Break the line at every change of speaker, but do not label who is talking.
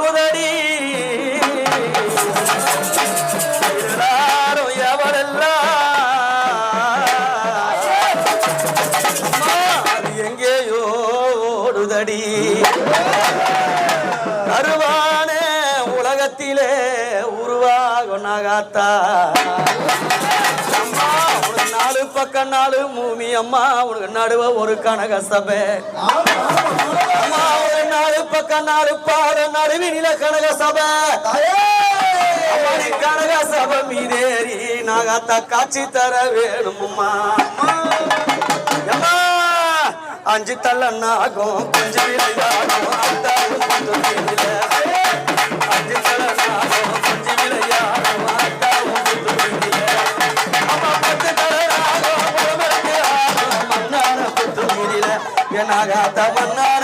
ஓடுதடி எல்லாரும் எவரெல்லாம் அது எங்கேயோ ஓடுதடி கருவானே உலகத்திலே உருவாகும் நகாத்தா அம்மா உனக்கு நாலு பக்கம் நாலு மூமி அம்மா உனக்கு நடுவ ஒரு கனக சபை அம்மா ஒரு நாலு பக்கம் நாலு பாட நடுவினில கனக சபை கனக சபை மீதேறி நாகாத்தா காட்சி தர வேணும்மா அம்மா அஞ்சு தள்ளனாகும் கொஞ்சம் விளையாடும் அந்த அஞ்சு தள்ளனாகும் கொஞ்சம் விளையாடும் அந்த அம்மா பத்து தள்ளனாகும் மண்ணான புத்து மீதில என்னாகாத்த மண்ணான